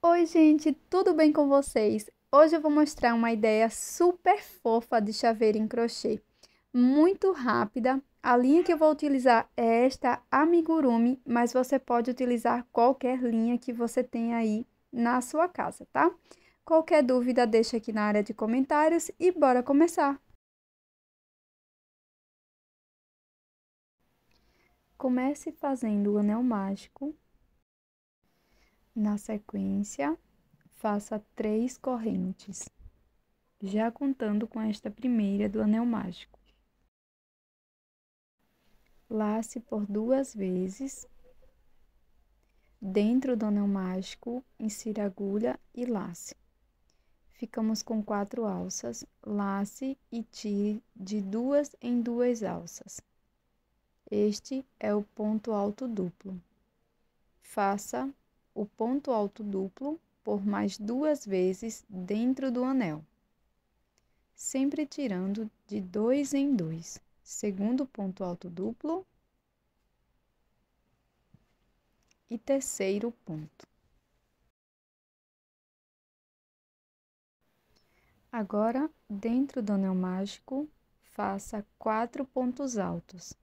Oi, gente, tudo bem com vocês? Hoje eu vou mostrar uma ideia super fofa de chaveiro em crochê, muito rápida. A linha que eu vou utilizar é esta amigurumi, mas você pode utilizar qualquer linha que você tenha aí na sua casa, tá? Qualquer dúvida, deixa aqui na área de comentários e bora começar! Comece fazendo o anel mágico. Na sequência, faça 3 correntes, já contando com esta primeira do anel mágico. Lace por 2 vezes. Dentro do anel mágico, insira a agulha e lace. Ficamos com 4 alças, lace e tire de 2 em 2 alças. Este é o ponto alto duplo. Faça o ponto alto duplo por mais 2 vezes dentro do anel, sempre tirando de 2 em 2. Segundo ponto alto duplo e terceiro ponto. Agora, dentro do anel mágico, faça 4 pontos altos.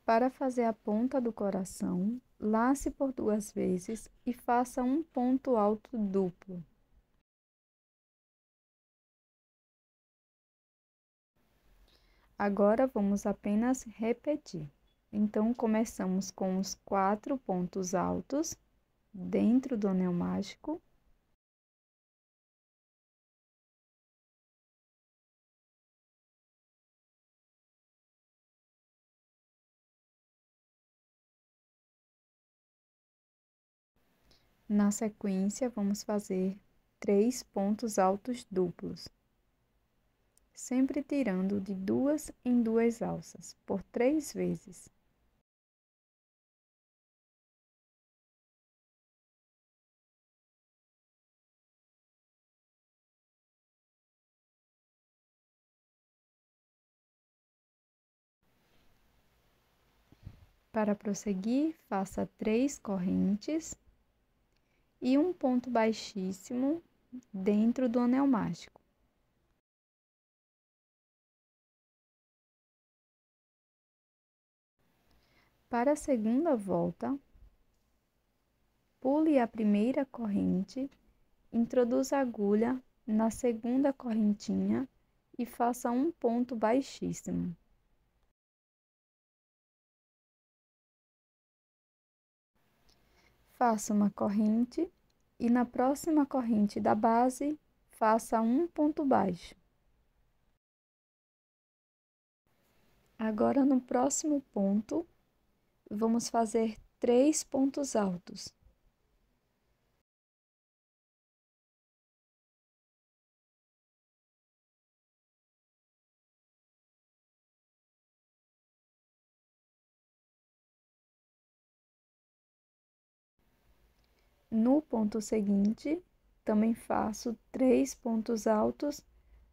Para fazer a ponta do coração, lace por 2 vezes e faça um ponto alto duplo. Agora, vamos apenas repetir. Então, começamos com os 4 pontos altos dentro do anel mágico. Na sequência, vamos fazer 3 pontos altos duplos, sempre tirando de 2 em 2 alças, por 3 vezes. Para prosseguir, faça 3 correntes e um ponto baixíssimo dentro do anel mágico. Para a segunda volta, pule a primeira corrente, introduza a agulha na segunda correntinha e faça um ponto baixíssimo. Faça uma corrente e na próxima corrente da base, faça um ponto baixo. Agora, no próximo ponto, vamos fazer 3 pontos altos. No ponto seguinte, também faço 3 pontos altos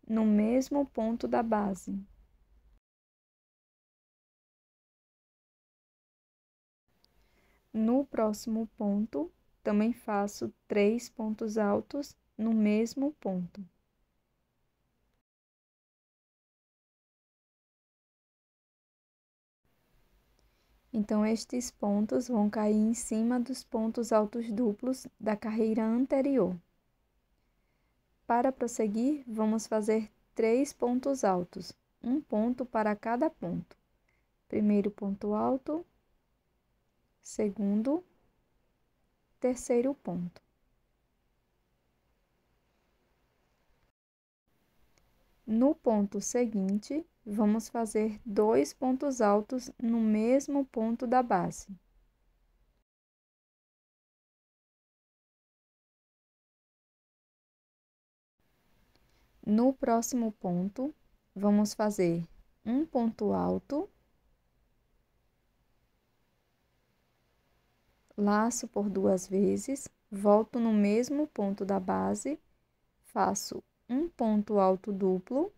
no mesmo ponto da base. No próximo ponto, também faço 3 pontos altos no mesmo ponto. Então, estes pontos vão cair em cima dos pontos altos duplos da carreira anterior. Para prosseguir, vamos fazer 3 pontos altos, um ponto para cada ponto. Primeiro ponto alto, segundo, terceiro ponto. No ponto seguinte, vamos fazer 2 pontos altos no mesmo ponto da base. No próximo ponto, vamos fazer um ponto alto Laço por 2 vezes, volto no mesmo ponto da base, faço um ponto alto duplo,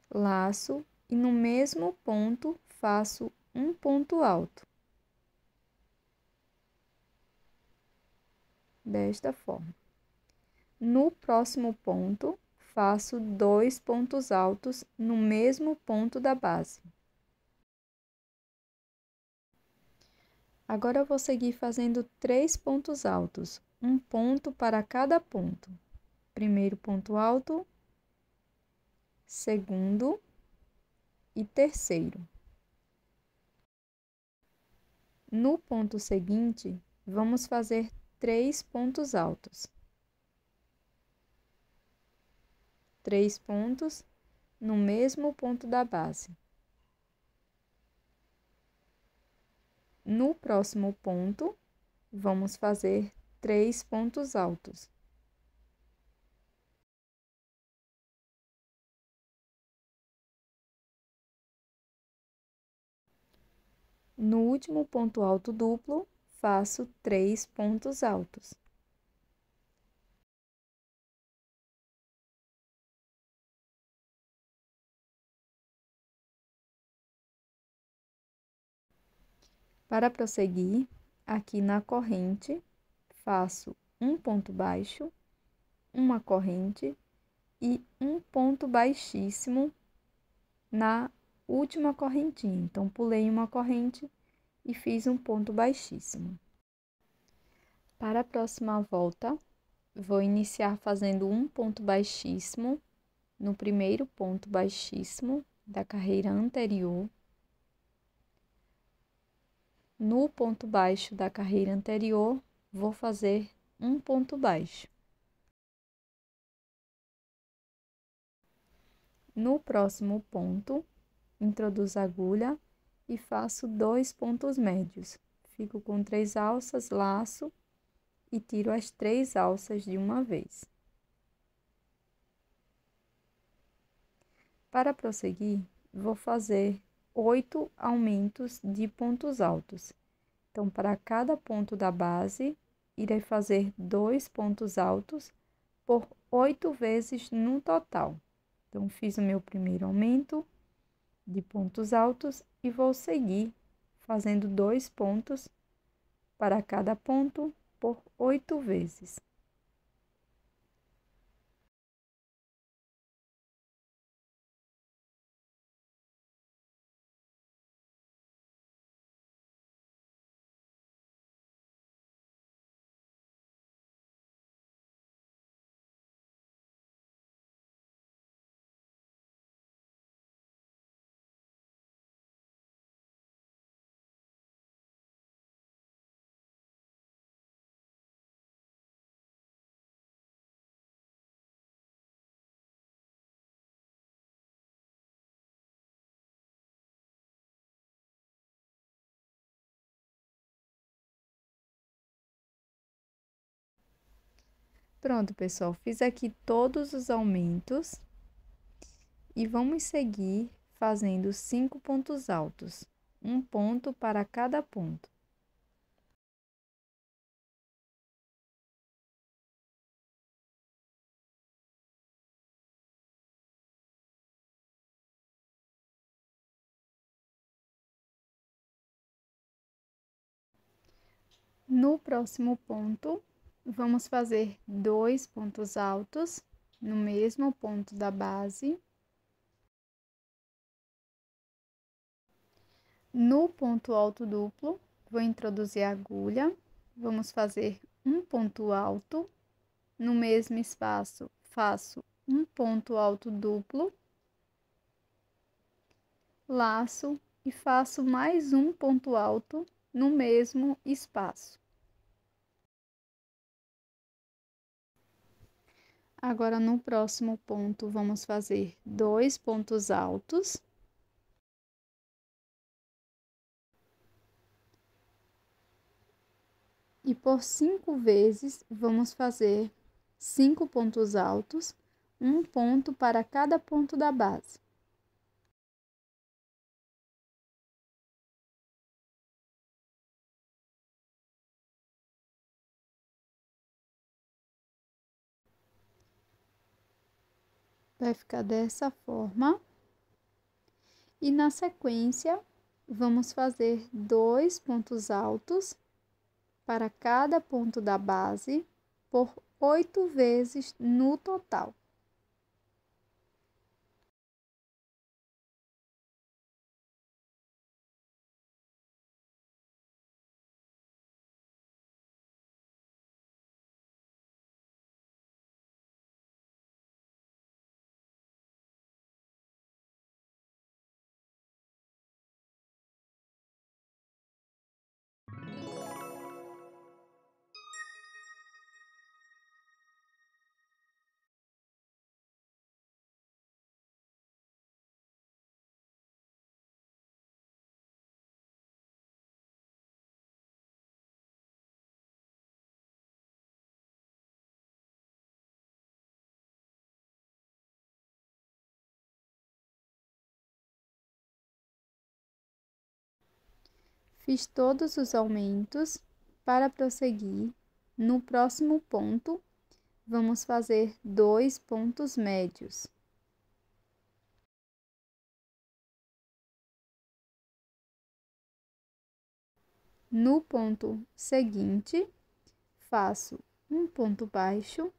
laço e no mesmo ponto faço um ponto alto. Desta forma. No próximo ponto, faço 2 pontos altos no mesmo ponto da base. Agora eu vou seguir fazendo 3 pontos altos, um ponto para cada ponto. Primeiro ponto alto, segundo e terceiro. No ponto seguinte, vamos fazer 3 pontos altos. 3 pontos no mesmo ponto da base. No próximo ponto, vamos fazer 3 pontos altos. No último ponto alto duplo, faço 3 pontos altos. Para prosseguir, aqui na corrente, faço um ponto baixo, uma corrente e um ponto baixíssimo na última correntinha. Então, pulei uma corrente e fiz um ponto baixíssimo. Para a próxima volta, vou iniciar fazendo um ponto baixíssimo no primeiro ponto baixíssimo da carreira anterior. No ponto baixo da carreira anterior, vou fazer um ponto baixo. No próximo ponto, introduzo a agulha e faço 2 pontos médios. Fico com 3 alças, laço e tiro as 3 alças de uma vez. Para prosseguir, vou fazer 8 aumentos de pontos altos. Então, para cada ponto da base, irei fazer 2 pontos altos por 8 vezes no total. Então, fiz o meu primeiro aumento de pontos altos e vou seguir fazendo 2 pontos para cada ponto por 8 vezes. Pronto, pessoal, fiz aqui todos os aumentos e vamos seguir fazendo 5 pontos altos, um ponto para cada ponto. No próximo ponto, vamos fazer 2 pontos altos no mesmo ponto da base. No ponto alto duplo, vou introduzir a agulha, vamos fazer um ponto alto. No mesmo espaço, faço um ponto alto duplo, laço e faço mais um ponto alto no mesmo espaço. Agora, no próximo ponto, vamos fazer 2 pontos altos. E por 5 vezes, vamos fazer 5 pontos altos, um ponto para cada ponto da base. Vai ficar dessa forma. E na sequência, vamos fazer 2 pontos altos para cada ponto da base por 8 vezes no total. Fiz todos os aumentos. Para prosseguir, no próximo ponto, vamos fazer 2 pontos médios. No ponto seguinte, faço um ponto baixo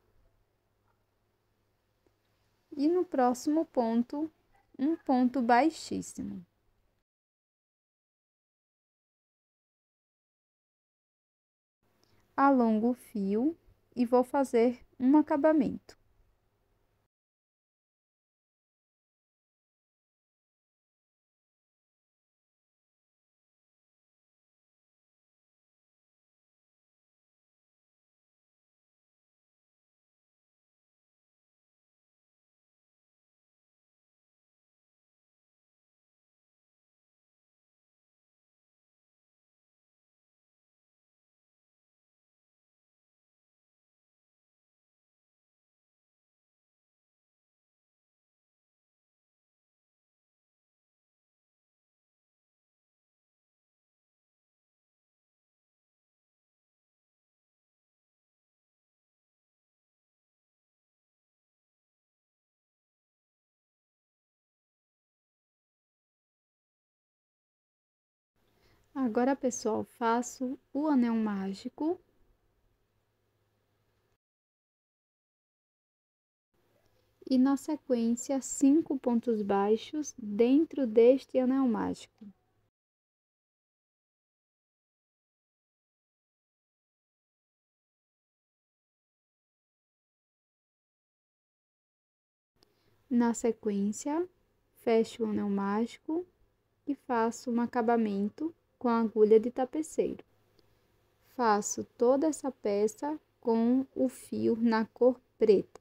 e no próximo ponto, um ponto baixíssimo. Alongo o fio e vou fazer um acabamento. Agora, pessoal, faço o anel mágico. E na sequência, 5 pontos baixos dentro deste anel mágico. Na sequência, fecho o anel mágico e faço um acabamento com a agulha de tapeceiro. Faço toda essa peça com o fio na cor preta.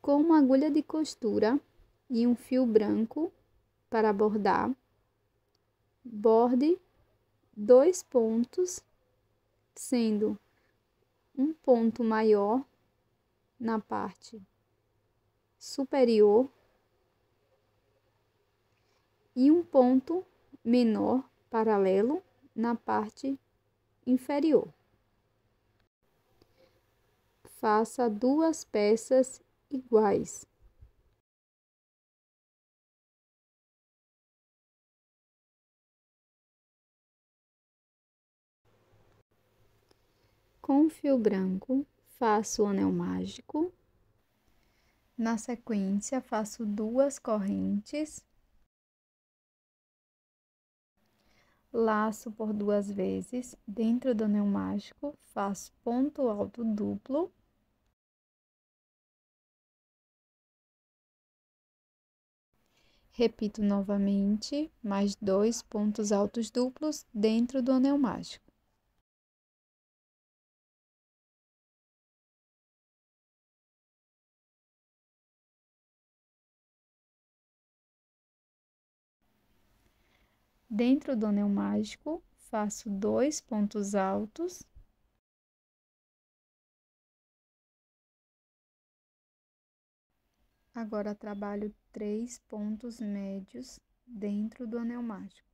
Com uma agulha de costura e um fio branco para bordar, borde 2 pontos, sendo um ponto maior na parte superior e um ponto menor paralelo na parte inferior. Faça 2 peças iguais. Com fio branco, faço o anel mágico. Na sequência, faço 2 correntes. Laço por 2 vezes dentro do anel mágico, faço ponto alto duplo. Repito novamente, mais 2 pontos altos duplos dentro do anel mágico. Dentro do anel mágico, faço 2 pontos altos. Agora, trabalho 3 pontos médios dentro do anel mágico.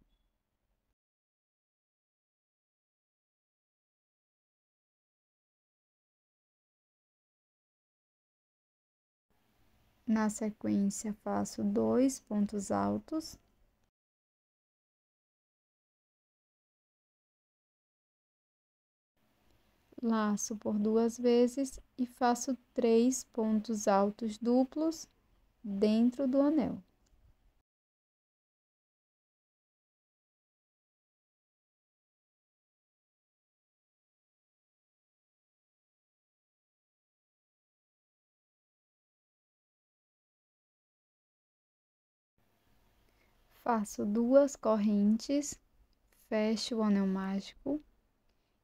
Na sequência, faço 2 pontos altos. Laço por 2 vezes e faço 3 pontos altos duplos dentro do anel. Faço 2 correntes, fecho o anel mágico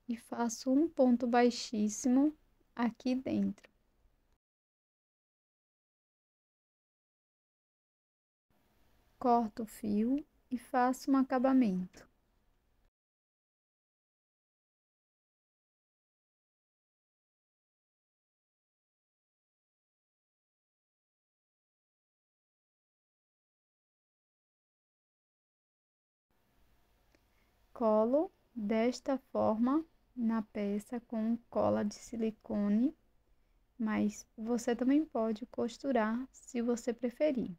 e faço um ponto baixíssimo aqui dentro. Corto o fio e faço um acabamento. Colo desta forma na peça com cola de silicone, mas você também pode costurar se você preferir.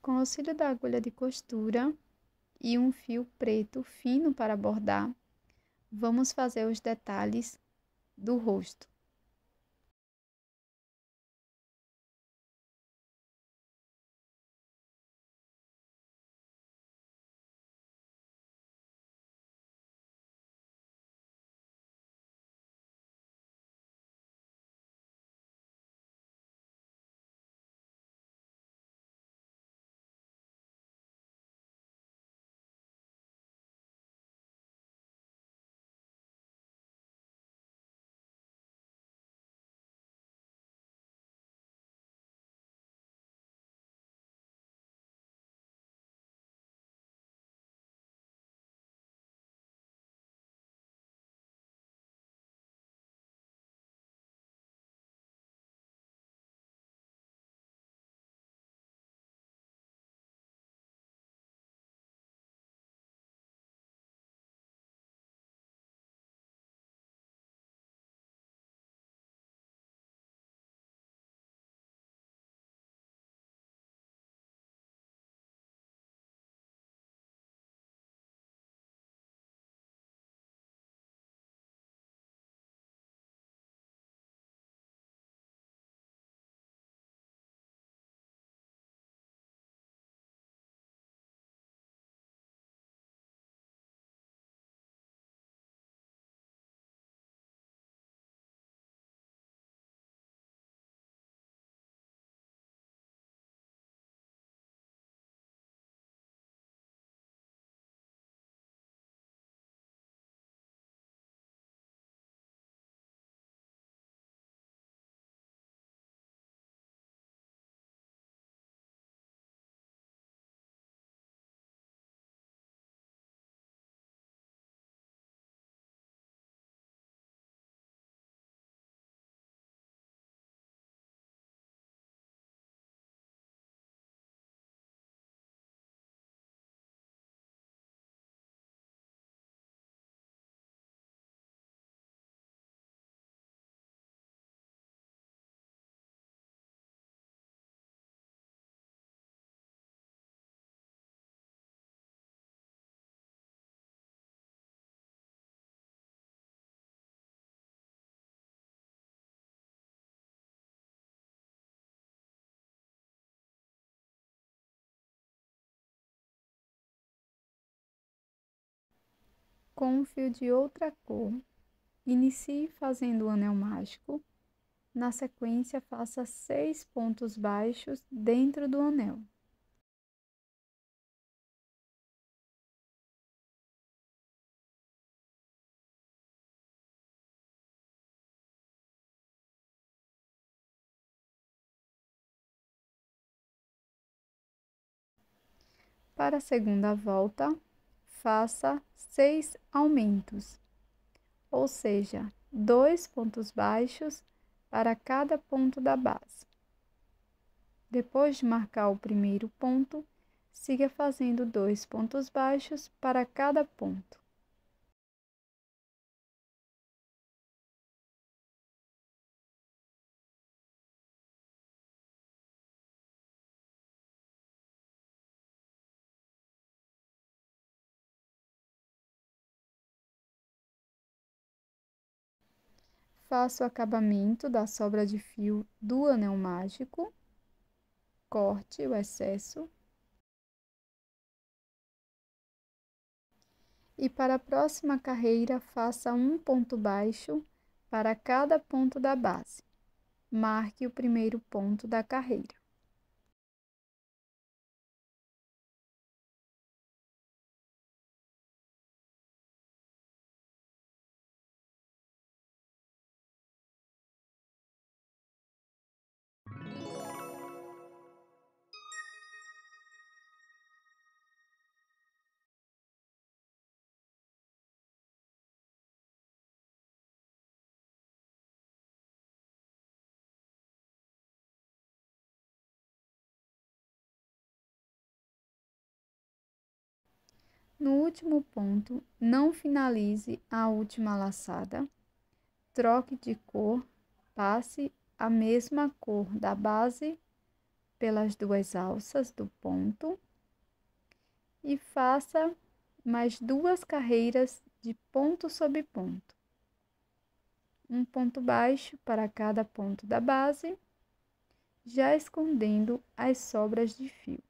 Com o auxílio da agulha de costura e um fio preto fino para bordar, vamos fazer os detalhes do rosto. Com um fio de outra cor, inicie fazendo o anel mágico Na sequência, faça 6 pontos baixos dentro do anel. Para a segunda volta, faça 6 aumentos, ou seja, 2 pontos baixos para cada ponto da base. Depois de marcar o primeiro ponto, siga fazendo 2 pontos baixos para cada ponto. Faça o acabamento da sobra de fio do anel mágico, corte o excesso. E para a próxima carreira, faça um ponto baixo para cada ponto da base. Marque o primeiro ponto da carreira. No último ponto, não finalize a última laçada. Troque de cor, passe a mesma cor da base pelas 2 alças do ponto e faça mais 2 carreiras de ponto sobre ponto. Um ponto baixo para cada ponto da base, já escondendo as sobras de fio.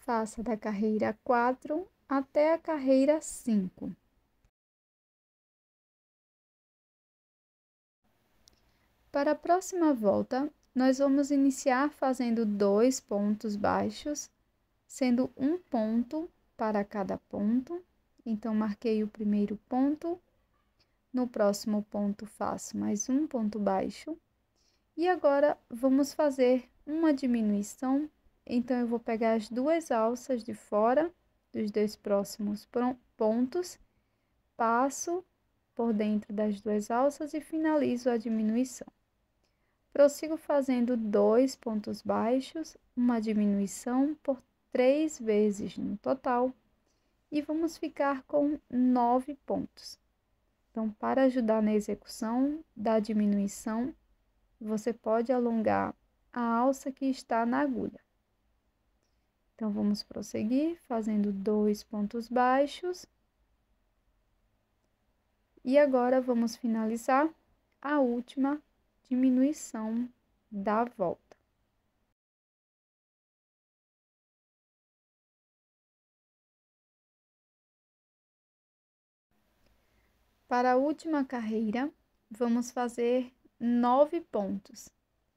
Faça da carreira 4 até a carreira 5. Para a próxima volta, nós vamos iniciar fazendo 2 pontos baixos, sendo um ponto para cada ponto. Então, marquei o primeiro ponto, no próximo ponto faço mais um ponto baixo. E agora, vamos fazer uma diminuição. Então, eu vou pegar as 2 alças de fora dos 2 próximos pontos, passo por dentro das 2 alças e finalizo a diminuição. Prossigo fazendo 2 pontos baixos, uma diminuição por 3 vezes no total, e vamos ficar com 9 pontos. Então, para ajudar na execução da diminuição, você pode alongar a alça que está na agulha. Então, vamos prosseguir fazendo 2 pontos baixos. E agora, vamos finalizar a última diminuição da volta. Para a última carreira, vamos fazer 9 pontos.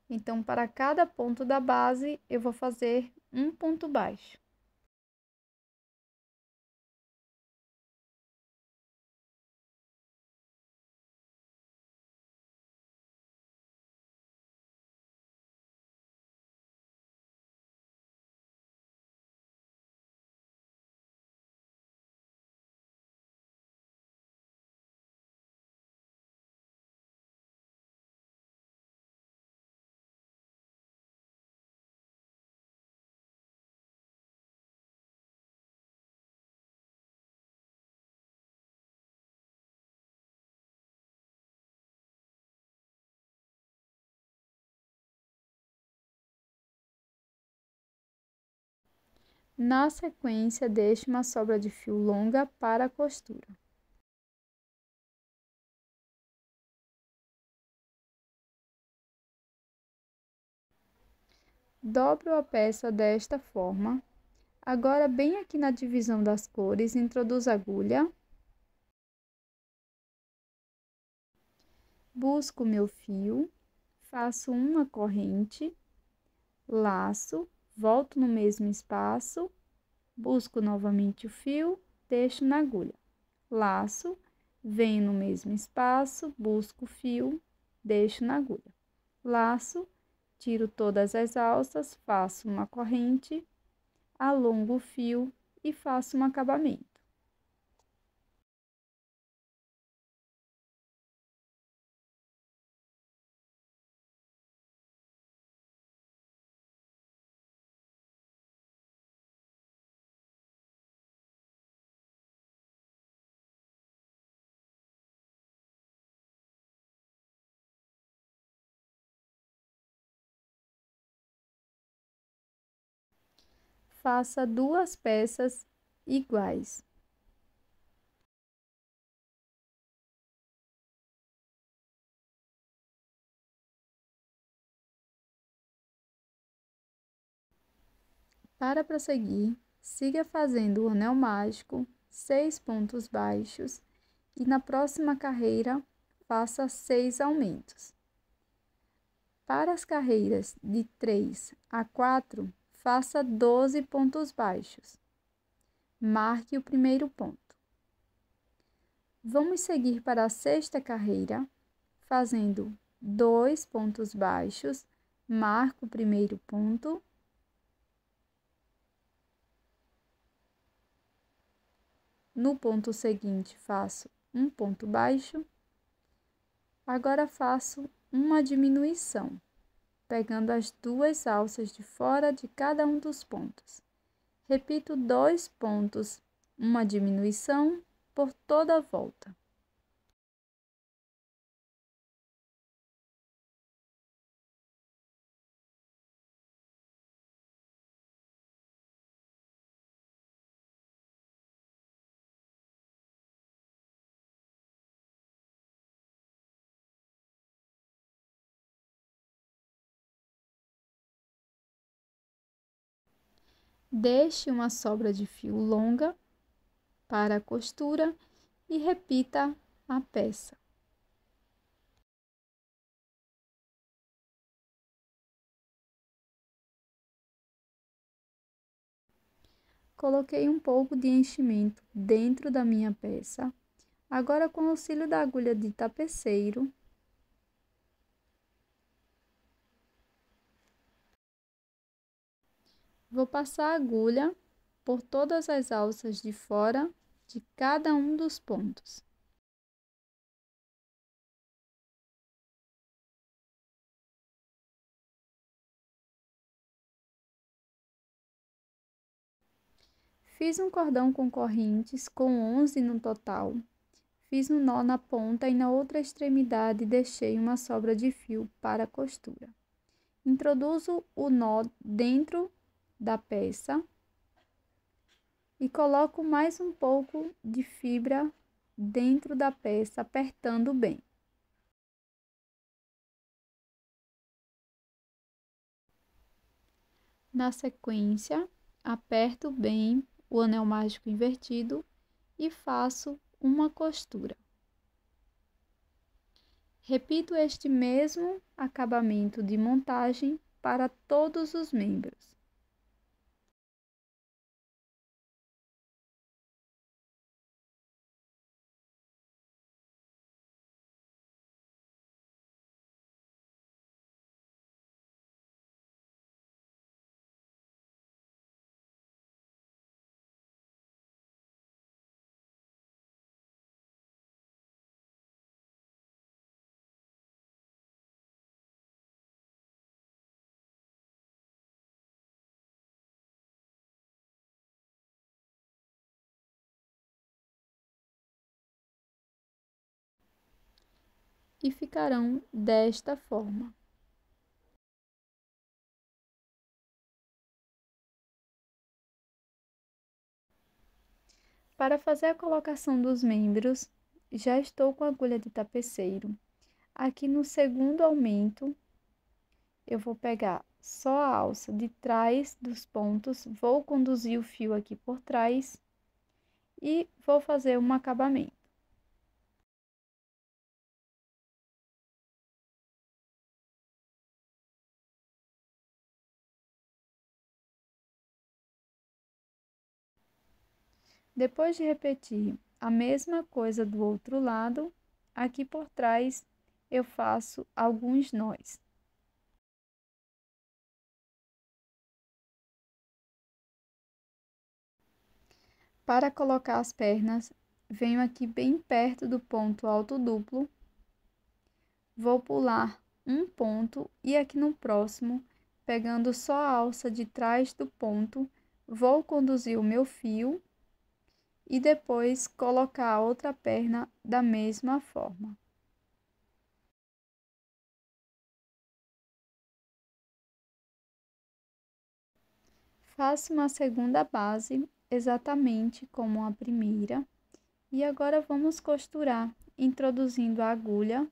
Então, para cada ponto da base, eu vou fazer um ponto baixo. Na sequência, deixe uma sobra de fio longa para a costura. Dobro a peça desta forma. Agora, bem aqui na divisão das cores, introduza a agulha. busco meu fio, faço uma corrente, laço, volto no mesmo espaço, busco novamente o fio, deixo na agulha, laço, venho no mesmo espaço, busco o fio, deixo na agulha, laço, tiro todas as alças, faço uma corrente, alongo o fio e faço um acabamento. Faça 2 peças iguais. Para prosseguir, siga fazendo o anel mágico, 6 pontos baixos e na próxima carreira faça 6 aumentos. Para as carreiras de 3 a 4, faça 12 pontos baixos. Marque o primeiro ponto. Vamos seguir para a sexta carreira, fazendo 2 pontos baixos, marco o primeiro ponto. No ponto seguinte, faço um ponto baixo. Agora, faço uma diminuição, pegando as 2 alças de fora de cada um dos pontos. Repito 2 pontos, uma diminuição por toda a volta. Deixe uma sobra de fio longa para a costura e repita a peça. Coloquei um pouco de enchimento dentro da minha peça. Agora, com o auxílio da agulha de tapeceiro, vou passar a agulha por todas as alças de fora de cada um dos pontos. Fiz um cordão com correntes, com 11 no total. Fiz um nó na ponta e na outra extremidade deixei uma sobra de fio para a costura. Introduzo o nó dentro da peça e coloco mais um pouco de fibra dentro da peça, apertando bem. Na sequência, aperto bem o anel mágico invertido e faço uma costura. Repito este mesmo acabamento de montagem para todos os membros. E ficarão desta forma. Para fazer a colocação dos membros, já estou com a agulha de tapeceiro. Aqui no segundo aumento, eu vou pegar só a alça de trás dos pontos, vou conduzir o fio aqui por trás e vou fazer um acabamento. Depois de repetir a mesma coisa do outro lado, aqui por trás eu faço alguns nós. Para colocar as pernas, venho aqui bem perto do ponto alto duplo, vou pular um ponto e aqui no próximo, pegando só a alça de trás do ponto, vou conduzir o meu fio e depois colocar a outra perna da mesma forma. Faço uma segunda base, exatamente como a primeira, e agora vamos costurar, introduzindo a agulha.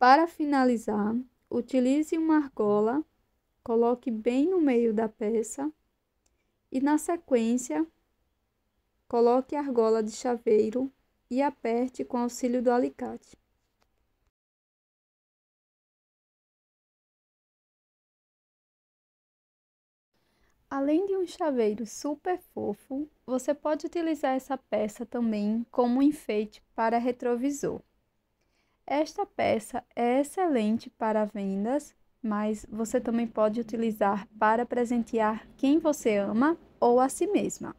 Para finalizar, utilize uma argola, coloque bem no meio da peça e na sequência, coloque a argola de chaveiro e aperte com auxílio do alicate. Além de um chaveiro super fofo, você pode utilizar essa peça também como enfeite para retrovisor. Esta peça é excelente para vendas, mas você também pode utilizar para presentear quem você ama ou a si mesma.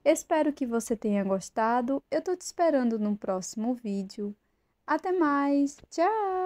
Espero que você tenha gostado. Eu estou te esperando no próximo vídeo. Até mais! Tchau!